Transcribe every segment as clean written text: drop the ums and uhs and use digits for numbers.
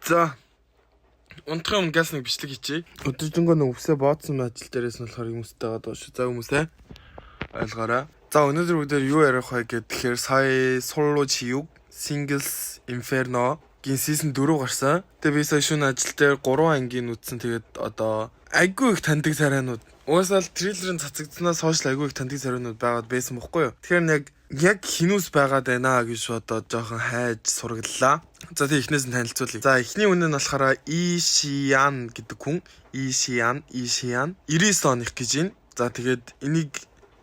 За унтахын газ нэг бичлэг хийчихье. Өдөржингөө нэг өвсөө бооцсон ажил дээрээс нь болохоор хүмүүстэй байгаа даа шүү. За хүмүүсээ ойлгоорой. За өнөөдөр бүгдээр юу ярих вэ гэхээр сая Solo Chiyug Singles Inferno гин season 4 гарсан. Тэгээ би сая шөнө ажил дээр 3 ангийн үтсэн. Тэгээд одоо айгүй их таньдаг царайнууд. Угаасаа л трейлерын цацагдсанаас хойш айгүй их таньдаг царайнууд байгаад байсан бохгүй юу? Тэгэхээр яг хинүүс байгаад байна гэж бодоод жоохон хайж сургаллаа. За тэг эхнээс нь танилцуулъя. За эхний үнэ нь болохоор Ишиан гэдэг хүн. Ишиан 99 оных гэж байна. За тэгээд энийг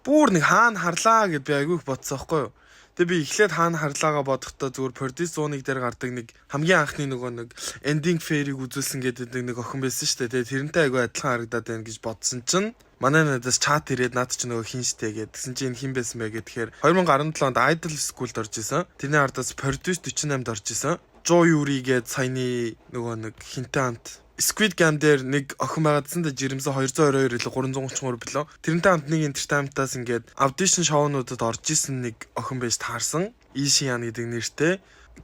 бүр нэг хаана харлаа гэд би айгүй их бодсон байхгүй юу? Тэгээ би эхлээд хаана харлаагаа бодохдоо зүгээр Produce 1-ыг дээр гардаг нэг хамгийн анхны нэг ending fair-ыг үзүүлсэн гэдэг нэг охин байсан шүү дээ. Тэгээ тэрнтэй айгүй адилхан харагдаад байна гэж бодсон чинь манай надаас чат ирээд наад чи нөгөө хин штэ гэдгсэн чинь хин байсан бэ гэхээр 2017 онд Idol School-д орж исэн. Тэрний ардаас Produce 48-д орж исэн. Жоо Юри гээд саяны нөгөө нэг хинтэй хамт Squid Game дээр нэг охин байгаадсан да жирэмсэн 222 илүү 333 билүү. Тэрнтэй хамт нэг entertainment-аас ингээд audition show-нуудад орж исэн нэг охин байж таарсан. Ишиан гэдэг нэртэй.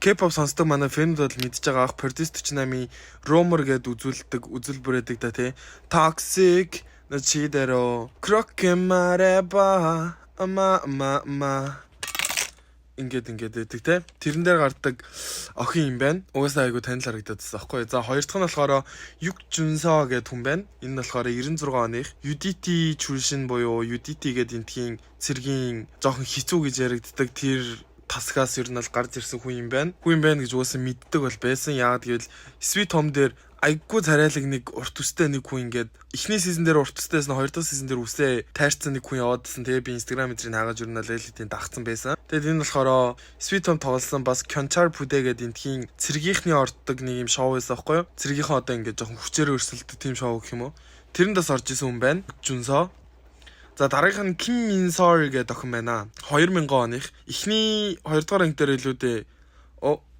K-pop сонсдог манай фэнүүд бол мэдж байгаа ах Produce 48-ийн Rumor гээд үзүүл бүрээдэг да тий. Toxic на чидеро крокемареба ама ингээд байдаг те. Тэрэн дээр гардаг охин юм байна. Угаасаа айгу танил харагдаад байсан аахгүй. За хоёр дахь нь болохоор Юг Жүнсо гэдэг хүн байна. Энэ нь болохоор 96 оных UDT 출신 буюу UDT гэдэг энтхийн цэргийн жоохон хэцүү гэж яригддаг тэр тасгаас ер нь л гарч ирсэн хүн юм байна. Хүн юм байна гэж угаасаа мэддэг бол байсан. Яагаад гэвэл Sweet Home дээр айггүй царайлаг нэг урт үстэй нэг хүн ингээд эхний сизон дээр урт үстэйс нь хоёр дахь сизон дээр үсээ тайрцсан нэг хүн яваадсэн. Тэгээ би Instagram эдрийг хагаад журнал элитийн дагцсан байсан. Тэгээд энэ болохоор Sweet Home тоглосон бас Kyonchar Pude гэдэг энтхийн цэргийнхний орддог нэг юм шоу байсан байхгүй юу? Цэргийнхээ одоо ингээд жоохон хүчээр өрсөлдөг тийм шоу гэх юм уу? Тэрэндээс орж исэн хүн байна. Жүнсо. За дараагийнх нь Kim Min-sol гэдэг охин байна. 2000 оных эхний 2 дугаар анги дээр илүүдээ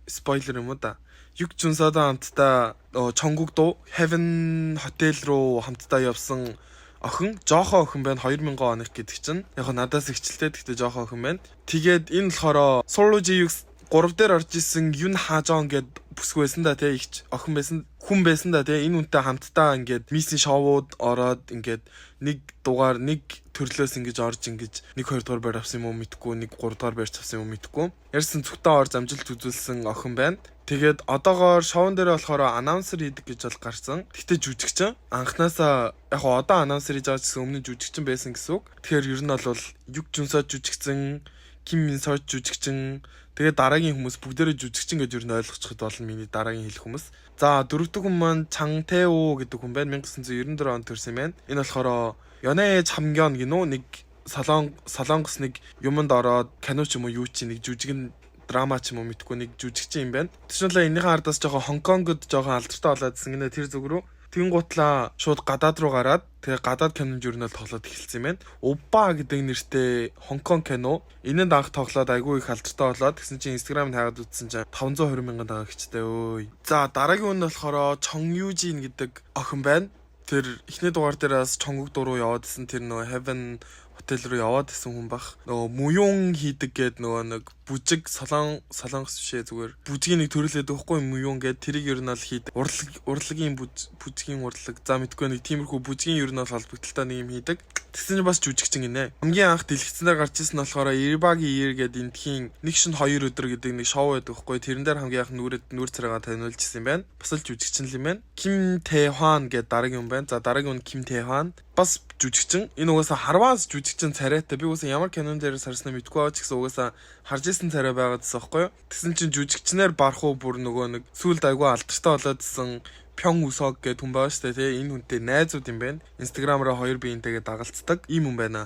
спойлер юм уу да. Юг Жүнсотой хамтдаа Чонгукдо Heaven Hotel руу хамтдаа явсан охин, жоохоо охин байна 2000 оных гэдэг чинь. Яг надаас ихчлээ гэхдээ жоохоо охин байна. Тэгээд энэ болохоор Solo Chiyug 3 дээр орж исэн Юн Хажон гэд бүсгүй байсан да тий ихч охин байсан хүн байсан да тий энэ үнтэй хамтдаа ингээд миссийн шоуууд ороод ингээд нэг дугаар нэг төрлөөс ингэж орж ингэж нэг 2 дугаар байр авсан юм уу мэдгүй нэг 3 дугаар байрч авсан юм уу мэдгүй ярьсан зүгтээ орж амжилт үзүүлсэн охин байна. Тэгээд одоогоор шоун дээр болохоор анонсер хийдэг гэж бол гарсан. Гэхдээ жүжигчин анханасаа яг одоо анонсер хийж байгаа гэсэн өмнө жүжигчин байсан гэсэн үг. Тэгэхээр ер нь бол Юг Жүнсо жүжигчин, Kim Min-sol жүжигчин, тэгээд дараагийн хүмүүс бүгдээрээ жүжигчин гэж ер нь ойлгочиход болно миний дараагийн хэлэх хүмүүс. За дөрөвдөг хүн маань Chang Tae-woo гэдэг хүн байна. 1994 онд төрсэн юм байна. Энэ болохоор 연애의 참견 гинөө нэг солонгос нэг юмд ороод кино ч юм уу юу чи нэг жүжигэн драма ч юм уу мэдгүй нэг жүжигчин юм байна. Тэсnэлээ энийхэн ардаас жоохон Хонконгод жоохон алдартай болоодсэн гинэ тэр зүг рүү. Тэгэн гутлаа шууд гадаад руу гараад тэгээ гадаад кинонд журнал тоглоод эхэлсэн юм байна. Упа гэдэг нэртэй Хонконг кино. Энэнд анх тоглоод айгүй их алдартай болоод тэгсэн чинь Instagram-д хаагаад үзсэн чинь 520 мянган дага гэжтэй өөй. За дараагийн нь болохоор Чон Южин гэдэг охин байна. Тэр эхний дугаар дээрээс Чонгук руу яваадсэн тэр нөгөө Heaven Hotel руу яваад исэн хүн бах. Нөгөө муюн хийдэг гээд нөгөө нэг бүжиг солонгос бишээ зүгээр бүжгийн нэг төрөл өгдөг хгүй муюн гээд тэрийг ер нь л хийдэг. Урлагийн бүжгийн урлаг за мэдгүй нэг тиймэрхүү бүжгийн ер нь бол холбогдолтой нэг юм хийдэг. Тэгсэн чинь бас жүжигчин гинэ. Хамгийн анх дэлгэцнээр гарч ирсэн нь болохоор Iribagi Year гээд энтхийн нэг шин 2 өдөр гэдэг нэг шоу байдаг хгүй тэрэн дээр хамгийн анх нүур царайгаа таниулж ирсэн юм байна. Бас л жүжигчин л юм байна. Kim Tae-hwan гээд дараагийн хүн байна. За дараагийн хүн Kim Tae-hwan бас жүжигчин. Энэ угаасаа харваас жүжигчин царайтай. Би угаасаа ямар кинон дээр сарснаа мэдгүй аваач гэсэн угаасаа харж исэн царай байгаадсан байхгүй юу? Тэгсэн чинь жүжигчнэр барах уу бүр нөгөө нэг сүлд айгүй алдартай болоодсэн Пён Усог гэдэг хүн байгаа шүү дээ тий. Энэ хүнтэй найзууд юм байна. Instagram-аараа хоёр биентэйгээ дагалцдаг ийм хүн байна.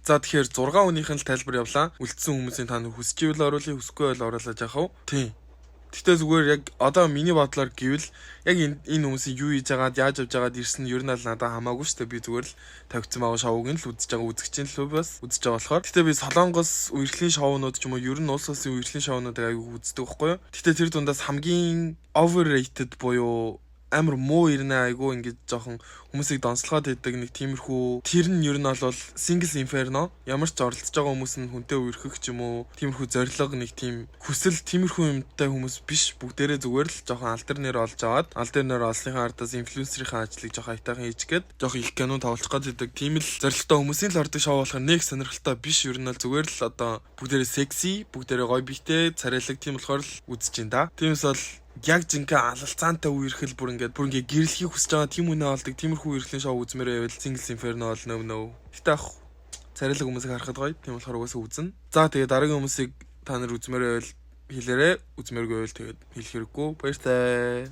За тэгэхээр 6 хүнийх нь л тайлбар явлаа. Үлдсэн хүмүүсийн та хүсчихвэл оруулъя, хүсэхгүй бол оруулаад яах вэ? Тий. Тэгтээ зүгээр яг одоо миний бодлоор гэвэл яг энэ хүмүүсийн юу хийж байгаад яаж явж байгаад ирсэн нь ер нь л надад хамаагүй шүү дээ. Би зүгээр л тавьчихсан байгаа шоуг нь л үзэж байгаа үзэгчийн л бас үзэж байгаа болохоор. Тэгтээ би солонгос үерхлийн шоунууд ч юм уу ер нь улс улсын үерхлийн шоунуудыг аягүй үздэг байхгүй юу. Тэгтээ тэр дундаас хамгийн overrated буюу амар муу ирнэ айгу ингээд жоохон хүмүүсийг донслоход байдаг нэг тиймэрхүү тэр нь ер нь бол Singles Inferno ямар ч оролцож байгаа хүмүүс нь хүнтэй үерхэх ч юм уу тиймэрхүү зориг нэг тийм хүсэл тиймэрхүү юмтай хүмүүс биш бүгдээрээ зүгээр л жоохон алдар нэр олж аваад алдар нэр олсныхаа ардаас инфлюенсерийн ажлыг жоохон айтайхан хийчгээд жоохон их кино тавуулчих гээд байдаг тийм л зоригтой хүмүүсийн л ордог шоу болохоор нэг сонирхолтой биш ер нь л зүгээр л одоо бүгдээрээ секси бүгдээрээ гоё бихтэй царайлаг тийм болохоор л үзэж ин да. Тиймээс бол яг жинхэнэ алалцаантай үерхэл бүр ингээд гэрэлхийг хүсэж байгаа тийм үнэ олдог тиймэрхүү үерхлийн шоу үзмээрээ байвал Singles Inferno бол нөө. Гэтэ ах царайлаг хүмүүсийг харахад гоё тийм болохоор угаасаа үзнэ. За тэгээ дараагийн хүмүүсийг та нар үзмээрээ байвал хэлээрээ үзмээргүй байвал тэгээд хэлэх хэрэггүй. Баяртай.